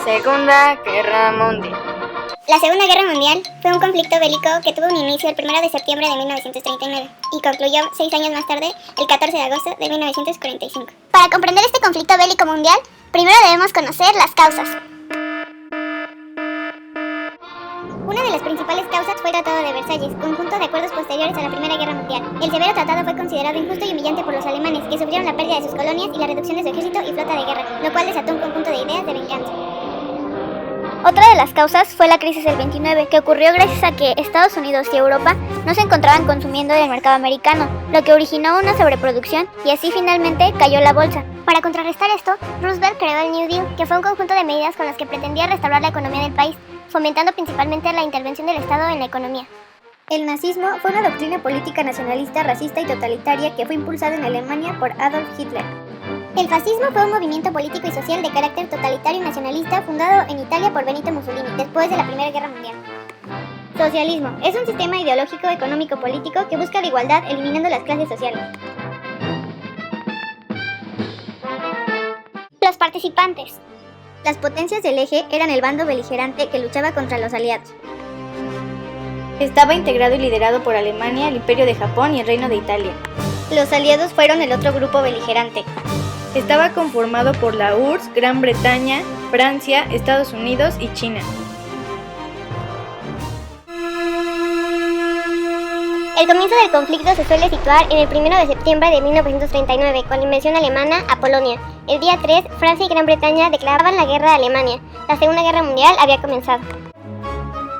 Segunda Guerra Mundial. La Segunda Guerra Mundial fue un conflicto bélico que tuvo un inicio el 1 de septiembre de 1939 y concluyó 6 años más tarde, el 14 de agosto de 1945. Para comprender este conflicto bélico mundial, primero debemos conocer las causas. Una de las principales causas fue el Tratado de Versalles, conjunto de acuerdos posteriores a la Primera Guerra Mundial. El severo tratado fue considerado injusto y humillante por los alemanes, que sufrieron la pérdida de sus colonias y la reducción de su ejército y flota de guerra, lo cual desató un conjunto de ideas de venganza. Otra de las causas fue la crisis del 29, que ocurrió gracias a que Estados Unidos y Europa no se encontraban consumiendo en el mercado americano, lo que originó una sobreproducción y así finalmente cayó la bolsa. Para contrarrestar esto, Roosevelt creó el New Deal, que fue un conjunto de medidas con las que pretendía restaurar la economía del país, fomentando principalmente la intervención del Estado en la economía. El nazismo fue una doctrina política nacionalista, racista y totalitaria que fue impulsada en Alemania por Adolf Hitler. El fascismo fue un movimiento político y social de carácter totalitario y nacionalista fundado en Italia por Benito Mussolini después de la Primera Guerra Mundial. Socialismo es un sistema ideológico, económico, político que busca la igualdad eliminando las clases sociales. Los participantes. Las potencias del eje eran el bando beligerante que luchaba contra los aliados. Estaba integrado y liderado por Alemania, el Imperio de Japón y el Reino de Italia. Los aliados fueron el otro grupo beligerante. Estaba conformado por la URSS, Gran Bretaña, Francia, Estados Unidos y China. El comienzo del conflicto se suele situar en el 1 de septiembre de 1939, con la invasión alemana a Polonia. El día 3, Francia y Gran Bretaña declaraban la guerra a Alemania. La Segunda Guerra Mundial había comenzado.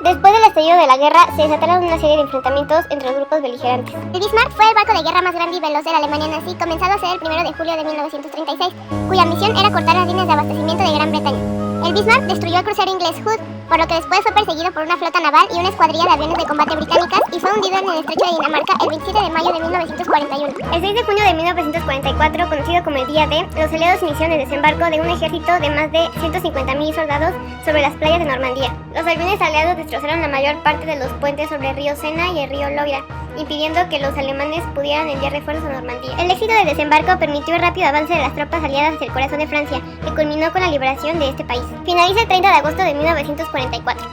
Después del estallido de la guerra, se desataron una serie de enfrentamientos entre los grupos beligerantes. El Bismarck fue el barco de guerra más grande y veloz de la Alemania nazi, comenzado a ser el 1 de julio de 1936, cuya misión era cortar las líneas de abastecimiento de Gran Bretaña. El Bismarck destruyó el crucero inglés Hood, por lo que después fue perseguido por una flota naval y una escuadrilla de aviones de combate británicas y fue hundido en el estrecho de Dinamarca el 27 de mayo de 1941. El 6 de junio de 1944, conocido como el Día D, los aliados iniciaron el desembarco de un ejército de más de 150.000 soldados sobre las playas de Normandía. Los aviones aliados destrozaron la mayor parte de los puentes sobre el río Sena y el río Loira, impidiendo que los alemanes pudieran enviar refuerzos a Normandía. El éxito del desembarco permitió el rápido avance de las tropas aliadas hacia el corazón de Francia, que culminó con la liberación de este país. Finaliza el 30 de agosto de 1944.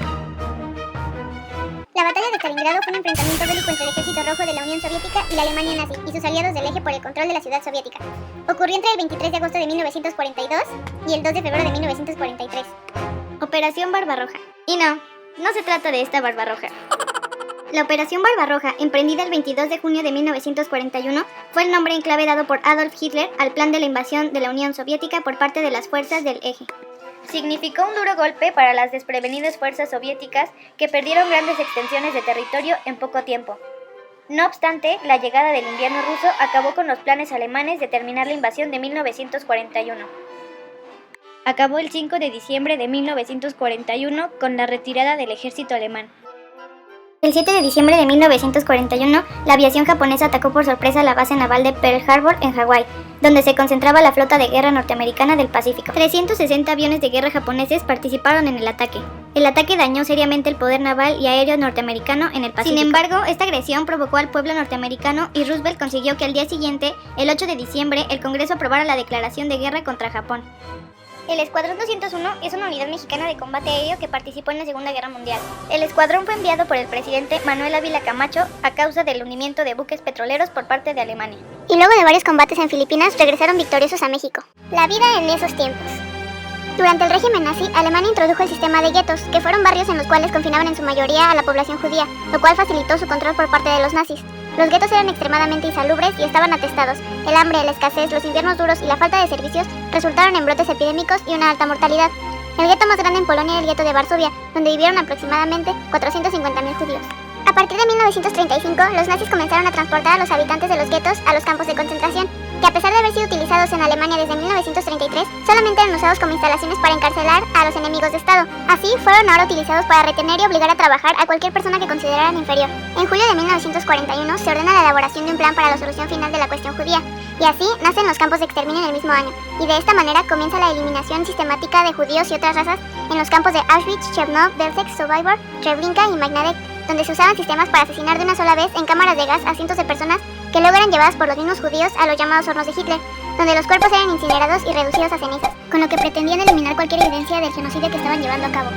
La batalla de Stalingrado fue un enfrentamiento bélico entre el ejército rojo de la Unión Soviética y la Alemania nazi y sus aliados del eje por el control de la ciudad soviética. Ocurrió entre el 23 de agosto de 1942 y el 2 de febrero de 1943. Operación Barbarroja. Y no se trata de esta Barbarroja. La Operación Barbarroja, emprendida el 22 de junio de 1941, fue el nombre en clave dado por Adolf Hitler al plan de la invasión de la Unión Soviética por parte de las fuerzas del eje. Significó un duro golpe para las desprevenidas fuerzas soviéticas que perdieron grandes extensiones de territorio en poco tiempo. No obstante, la llegada del invierno ruso acabó con los planes alemanes de terminar la invasión de 1941. Acabó el 5 de diciembre de 1941 con la retirada del ejército alemán. El 7 de diciembre de 1941, la aviación japonesa atacó por sorpresa la base naval de Pearl Harbor en Hawái, donde se concentraba la flota de guerra norteamericana del Pacífico. 360 aviones de guerra japoneses participaron en el ataque. El ataque dañó seriamente el poder naval y aéreo norteamericano en el Pacífico. Sin embargo, esta agresión provocó al pueblo norteamericano y Roosevelt consiguió que al día siguiente, el 8 de diciembre, el Congreso aprobara la declaración de guerra contra Japón. El Escuadrón 201 es una unidad mexicana de combate aéreo que participó en la Segunda Guerra Mundial. El escuadrón fue enviado por el presidente Manuel Ávila Camacho a causa del hundimiento de buques petroleros por parte de Alemania. Y luego de varios combates en Filipinas, regresaron victoriosos a México. La vida en esos tiempos. Durante el régimen nazi, Alemania introdujo el sistema de guetos, que fueron barrios en los cuales confinaban en su mayoría a la población judía, lo cual facilitó su control por parte de los nazis. Los guetos eran extremadamente insalubres y estaban atestados. El hambre, la escasez, los inviernos duros y la falta de servicios resultaron en brotes epidémicos y una alta mortalidad. El gueto más grande en Polonia era el gueto de Varsovia, donde vivieron aproximadamente 450.000 judíos. A partir de 1935, los nazis comenzaron a transportar a los habitantes de los guetos a los campos de concentración, que a pesar de haber sido utilizados en Alemania desde 1933, solamente eran usados como instalaciones para encarcelar a los enemigos de Estado. Así, fueron ahora utilizados para retener y obligar a trabajar a cualquier persona que consideraran inferior. En julio de 1941 se ordena la elaboración de un plan para la solución final de la cuestión judía, y así nacen los campos de exterminio en el mismo año, y de esta manera comienza la eliminación sistemática de judíos y otras razas en los campos de Auschwitz, Chernobyl, Belzec, Sobibor, Treblinka y Majdanek, donde se usaban sistemas para asesinar de una sola vez en cámaras de gas a cientos de personas que luego eran llevadas por los mismos judíos a los llamados hornos de Hitler. donde los cuerpos eran incinerados y reducidos a cenizas, con lo que pretendían eliminar cualquier evidencia del genocidio que estaban llevando a cabo.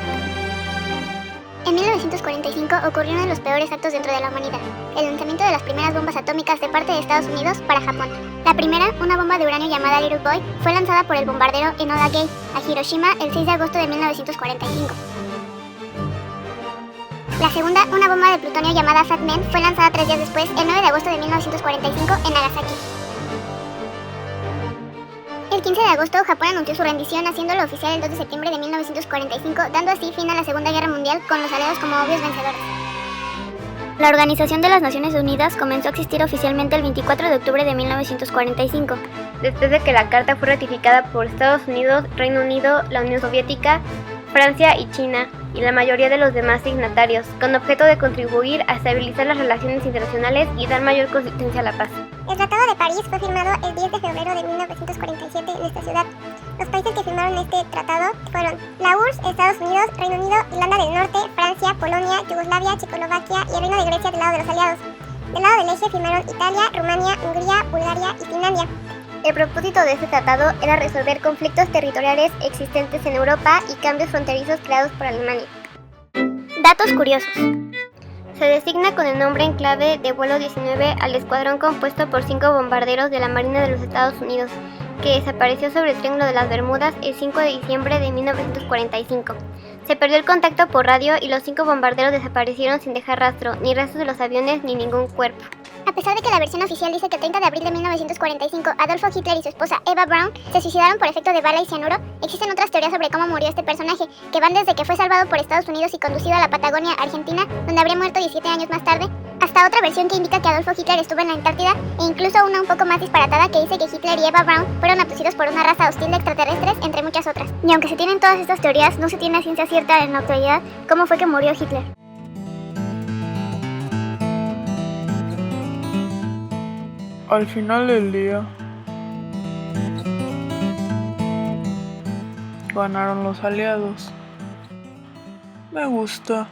En 1945 ocurrió uno de los peores actos dentro de la humanidad, el lanzamiento de las primeras bombas atómicas de parte de Estados Unidos para Japón. La primera, una bomba de uranio llamada Little Boy, fue lanzada por el bombardero Enola Gay a Hiroshima el 6 de agosto de 1945. La segunda, una bomba de plutonio llamada Fat Man, fue lanzada 3 días después, el 9 de agosto de 1945, en Nagasaki. El 15 de agosto, Japón anunció su rendición, haciéndolo oficial el 2 de septiembre de 1945, dando así fin a la Segunda Guerra Mundial con los aliados como obvios vencedores. La Organización de las Naciones Unidas comenzó a existir oficialmente el 24 de octubre de 1945, después de que la carta fue ratificada por Estados Unidos, Reino Unido, la Unión Soviética, Francia y China, y la mayoría de los demás signatarios, con objeto de contribuir a estabilizar las relaciones internacionales y dar mayor consistencia a la paz. El Tratado de París fue firmado el 10 de febrero de 1947 en esta ciudad. Los países que firmaron este tratado fueron la URSS, Estados Unidos, Reino Unido, Irlanda del Norte, Francia, Polonia, Yugoslavia, Checoslovaquia y el Reino de Grecia del lado de los aliados. Del lado del eje firmaron Italia, Rumania, Hungría, Bulgaria y Finlandia. El propósito de este tratado era resolver conflictos territoriales existentes en Europa y cambios fronterizos creados por Alemania. Datos curiosos. Se designa con el nombre en clave de vuelo 19 al escuadrón compuesto por 5 bombarderos de la Marina de los Estados Unidos, que desapareció sobre el Triángulo de las Bermudas el 5 de diciembre de 1945. Se perdió el contacto por radio y los 5 bombarderos desaparecieron sin dejar rastro, ni restos de los aviones ni ningún cuerpo. A pesar de que la versión oficial dice que el 30 de abril de 1945 Adolfo Hitler y su esposa Eva Braun se suicidaron por efecto de bala y cianuro, existen otras teorías sobre cómo murió este personaje, que van desde que fue salvado por Estados Unidos y conducido a la Patagonia, Argentina, donde habría muerto 17 años más tarde, hasta otra versión que indica que Adolfo Hitler estuvo en la Antártida, e incluso una un poco más disparatada que dice que Hitler y Eva Braun fueron abducidos por una raza hostil de extraterrestres, entre muchas otras. Y aunque se tienen todas estas teorías, no se tiene a ciencia cierta en la actualidad cómo fue que murió Hitler. Al final del día, ganaron los aliados. Me gusta.